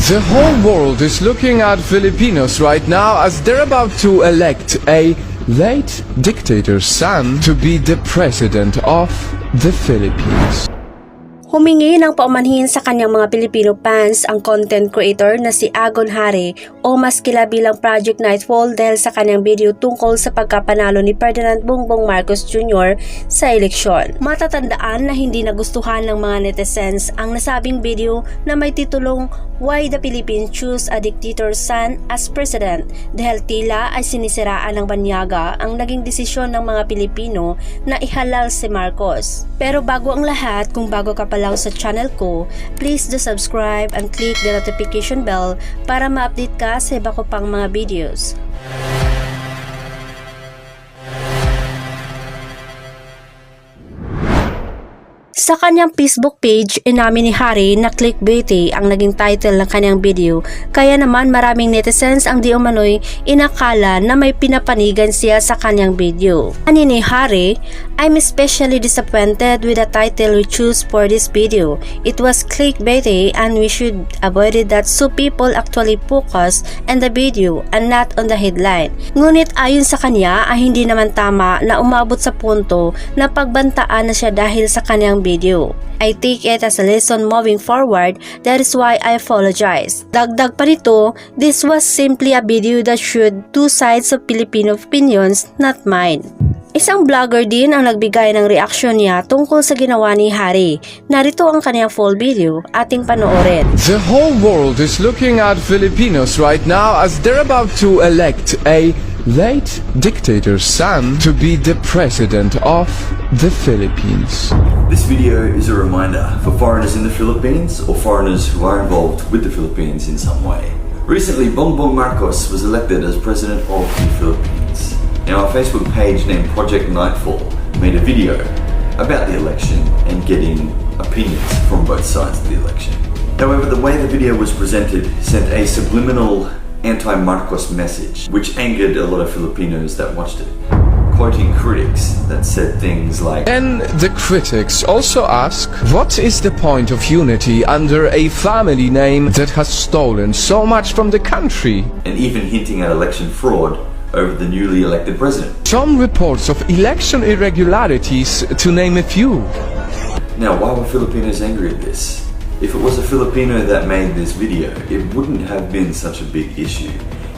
The whole world is looking at Filipinos right now as they're about to elect a late dictator's son to be the president of the Philippines. Humingi ng paumanhin sa kanyang mga Filipino fans ang content creator na si Agon Hari o mas kilala bilang Project Nightfall dahil sa kanyang video tungkol sa pagkapanalo ni Ferdinand Bongbong Marcos Jr. sa eleksyon. Matatandaan na hindi nagustuhan ng mga netizens ang nasabing video na may titulong Why the Philippines Choose a Dictator's Son as President dahil tila ay sinisiraan ng banyaga ang naging desisyon ng mga Pilipino na ihalal si Marcos. Pero bago ang lahat, kung bago ka pa lang sa channel ko, please do subscribe and click the notification bell para ma-update ka sa iba ko pang mga videos. Sa kanyang Facebook page, inamin ni Hari na clickbaity ang naging title ng kanyang video, kaya naman maraming netizens ang di umano'y inakala na may pinapanigan siya sa kanyang video. Ani ni Hari, I'm especially disappointed with the title we choose for this video. It was clickbaity and we should avoid it that so people actually focus on the video and not on the headline. Ngunit ayon sa kanya ay hindi naman tama na umabot sa punto na pagbantaan na siya dahil sa kanyang video. I take it as a lesson moving forward, that is why I apologize. Dagdag pa rito, this was simply a video that showed two sides of Filipino opinions, not mine. Isang vlogger din ang nagbigay ng reaksyon niya tungkol sa ginawa ni Hari. Narito ang kanyang full video, ating panoorin. The whole world is looking at Filipinos right now as they're about to elect a late dictator's son to be the president of the Philippines. This video is a reminder for foreigners in the Philippines or foreigners who are involved with the Philippines in some way. Recently, Bongbong Marcos was elected as president of the Philippines. Now, our Facebook page named Project Nightfall made a video about the election and getting opinions from both sides of the election. However, the way the video was presented sent a subliminal anti-Marcos message, which angered a lot of Filipinos that watched it, quoting critics that said things like, And the critics also ask, what is the point of unity under a family name that has stolen so much from the country? and even hinting at election fraud over the newly elected president. Some reports of election irregularities, to name a few. Now, why were Filipinos angry at this? If it was a Filipino that made this video, it wouldn't have been such a big issue.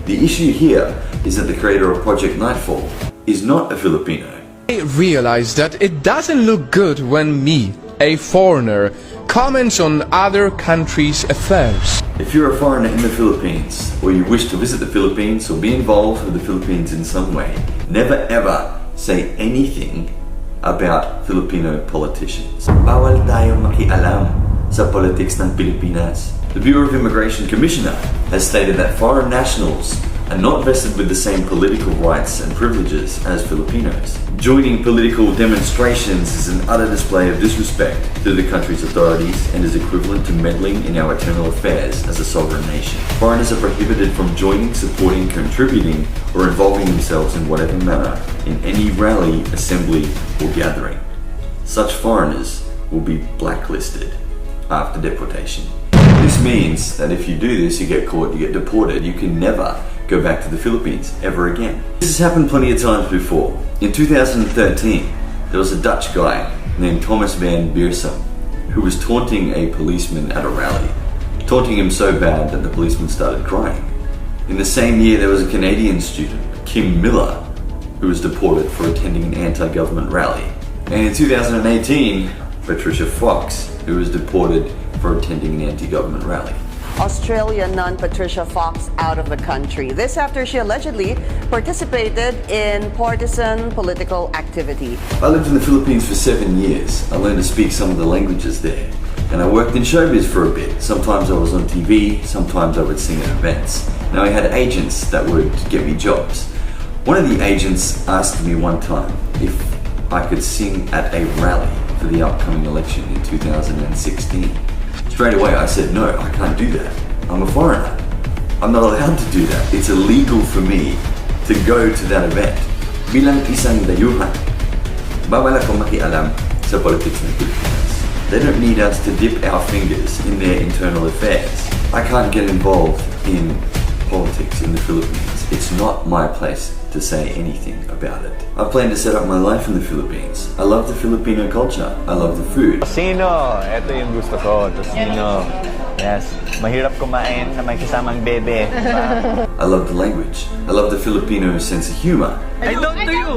The issue here is that the creator of Project Nightfall is not a Filipino. I realize that it doesn't look good when me, a foreigner, comments on other countries' affairs. If you're a foreigner in the Philippines, or you wish to visit the Philippines or be involved with the Philippines in some way, never ever say anything about Filipino politicians. Bawal tayong makialam sa politics ng Pilipinas. The Bureau of Immigration Commissioner has stated that foreign nationals are not vested with the same political rights and privileges as Filipinos. Joining political demonstrations is an utter display of disrespect to the country's authorities and is equivalent to meddling in our internal affairs as a sovereign nation. Foreigners are prohibited from joining, supporting, contributing, or involving themselves in whatever manner in any rally, assembly, or gathering. Such foreigners will be blacklisted after deportation. This means that if you do this, you get caught, you get deported, you can never go back to the Philippines ever again. This has happened plenty of times before. In 2013, there was a Dutch guy named Thomas van Beersum who was taunting a policeman at a rally, taunting him so bad that the policeman started crying. In the same year, there was a Canadian student, Kim Miller, who was deported for attending an anti-government rally. And in 2018, Patricia Fox, who was deported for attending an anti-government rally. Australian nun Patricia Fox out of the country. This after she allegedly participated in partisan political activity. I lived in the Philippines for 7 years. I learned to speak some of the languages there. And I worked in showbiz for a bit. Sometimes I was on TV, sometimes I would sing at events. Now I had agents that would get me jobs. One of the agents asked me one time if I could sing at a rally for the upcoming election in 2016. Straight away I said, no, I can't do that. I'm a foreigner. I'm not allowed to do that. It's illegal for me to go to that event. Bilang isang dayuhan, bawal akong makialam sa politics ng Pilipinas. They don't need us to dip our fingers in their internal affairs. I can't get involved in politics in the Philippines. It's not my place to say anything about it. I plan to set up my life in the Philippines. I love the Filipino culture. I love the food. Tocino, ito yung gusto ko, tocino. Yes, mahirap kumain na may kasamang bebe. Diba? I love the language. I love the Filipino sense of humor. I don't do you!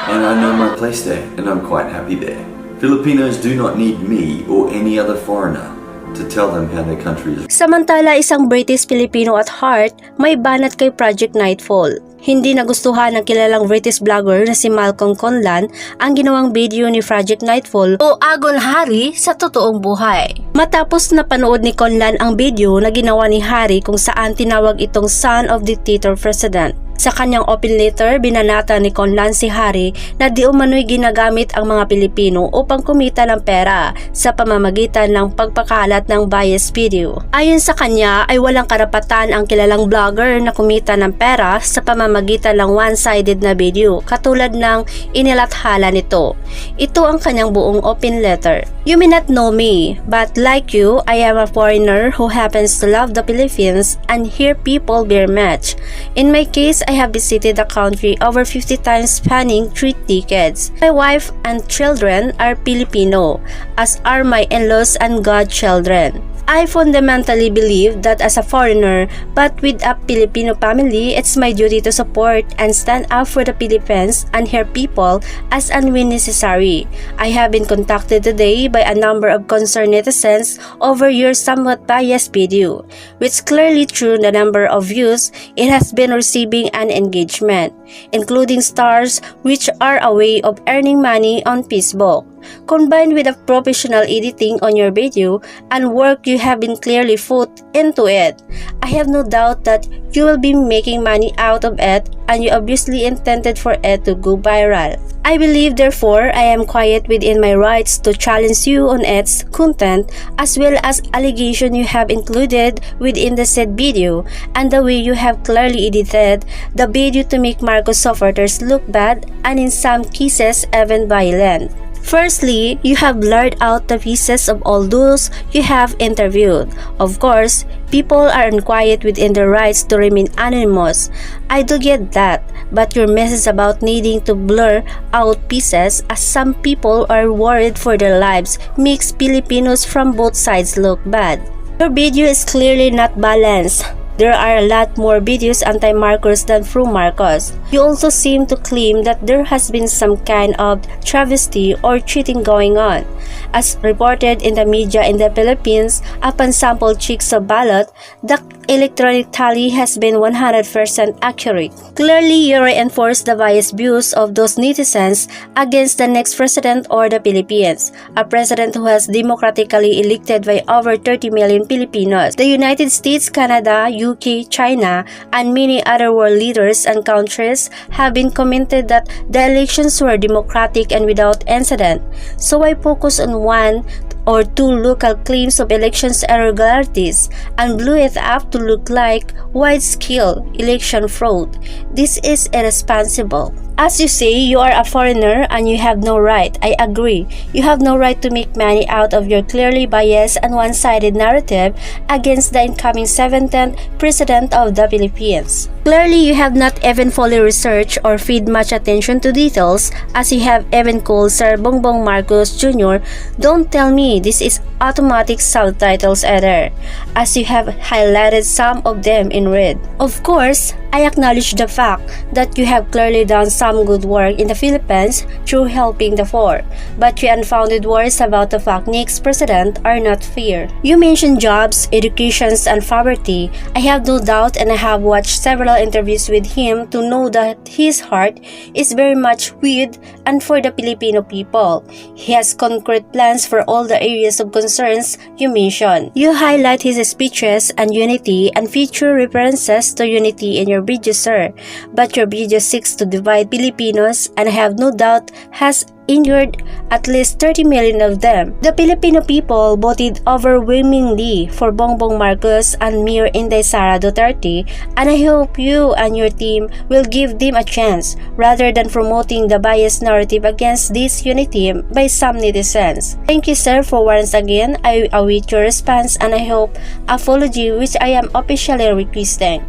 And I know my place there, and I'm quite happy there. Filipinos do not need me or any other foreigner to tell them how their country is. Samantala, isang British Filipino at heart, may banat kay Project Nightfall. Hindi nagustuhan ng kilalang British vlogger na si Malcolm Conlan ang ginawang video ni Project Nightfall o Agon Hari sa totoong buhay. Matapos na panood ni Conlan ang video na ginawa ni Hari kung saan tinawag itong son of dictator president. Sa kanyang open letter, binanata ni Conlan si Hari na di umano'y ginagamit ang mga Pilipino upang kumita ng pera sa pamamagitan ng pagpakalat ng bias video. Ayon sa kanya ay walang karapatan ang kilalang vlogger na kumita ng pera sa pamamagitan ng one-sided na video katulad ng inilathala nito. Ito ang kanyang buong open letter. You may not know me, but like you, I am a foreigner who happens to love the Philippines and hear people very much. In my case, I have visited the country over 50 times spanning 3 decades. My wife and children are Filipino, as are my in-laws and godchildren. I fundamentally believe that as a foreigner, but with a Filipino family, it's my duty to support and stand up for the Philippines and her people as and when necessary. I have been contacted today by a number of concerned netizens over your somewhat biased video, which clearly through the number of views it has been receiving and engagement, including stars, which are a way of earning money on Facebook. Combined with a professional editing on your video and work you have been clearly put into it, I have no doubt that you will be making money out of it and you obviously intended for it to go viral. I believe therefore I am quite within my rights to challenge you on its content as well as allegation you have included within the said video and the way you have clearly edited the video to make Marcos supporters look bad and in some cases even violent. Firstly, you have blurred out the faces of all those you have interviewed. Of course, people are unquiet within their rights to remain anonymous. I do get that, but your message about needing to blur out pieces as some people are worried for their lives makes Filipinos from both sides look bad. Your video is clearly not balanced. There are a lot more videos anti-Marcos than pro-Marcos. You also seem to claim that there has been some kind of travesty or cheating going on. As reported in the media in the Philippines, upon sample checks of ballot, the electronic tally has been 100% accurate. Clearly, you reinforce the biased views of those netizens against the next president or the Philippines, a president who has democratically elected by over 30 million Filipinos. The United States, Canada, UK, China, and many other world leaders and countries have been commented that the elections were democratic and without incident. So I focus on one or two local claims of elections irregularities and blew it up to look like wide-scale election fraud. This is irresponsible. As you say, you are a foreigner and you have no right. I agree. You have no right to make money out of your clearly biased and one-sided narrative against the incoming 17th President of the Philippines. Clearly, you have not even fully researched or paid much attention to details as you have even called Sir Bongbong Marcos Jr. Don't tell me this is automatic subtitles either, as you have highlighted some of them in red. Of course, I acknowledge the fact that you have clearly done some good work in the Philippines through helping the poor, but your unfounded worries about the fact next president are not fair. You mentioned jobs, education, and poverty. I have no doubt and I have watched several interviews with him to know that his heart is very much with and for the Filipino people. He has concrete plans for all the areas of concerns you mentioned. You highlight his speeches and unity and feature references to unity in your your video, sir. But your video seeks to divide Filipinos and I have no doubt has injured at least 30 million of them. The Filipino people voted overwhelmingly for Bongbong Marcos and Mayor Inday Sara Duterte, and I hope you and your team will give them a chance rather than promoting the biased narrative against this unity by some netizens. Thank you, sir, for once again. I await your response and I hope apology which I am officially requesting.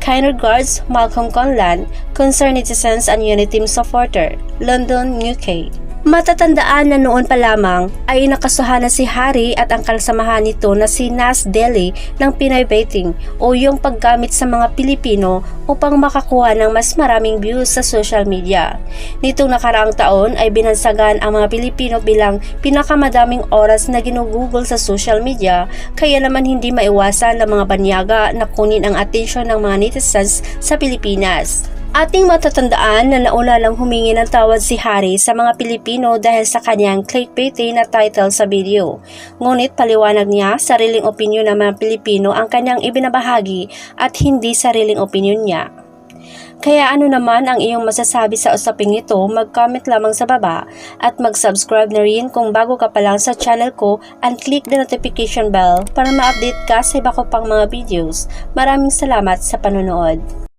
Kind regards, Malcolm Conlan, concerned netizens and Uniteam supporter, London, UK. Matatandaan na noon pa lamang ay inakasuhan na si Harry at ang kasamahan nito na si Nas Deli ng Pinoy baiting o yung paggamit sa mga Pilipino upang makakuha ng mas maraming views sa social media. Nitong nakaraang taon ay binansagan ang mga Pilipino bilang pinakamadaming oras na ginugugol sa social media, kaya naman hindi maiwasan ng mga banyaga na kunin ang atensyon ng mga netizens sa Pilipinas. Ating matatandaan na nauna lang humingi ng tawad si Harry sa mga Pilipino dahil sa kanyang clickbaity na title sa video. Ngunit paliwanag niya, sariling opinyon ng mga Pilipino ang kanyang ibinabahagi at hindi sariling opinyon niya. Kaya ano naman ang iyong masasabi sa usaping ito, mag-comment lamang sa baba at mag-subscribe na rin kung bago ka pa lang sa channel ko and click the notification bell para ma-update ka sa iba ko pang mga videos. Maraming salamat sa panonood.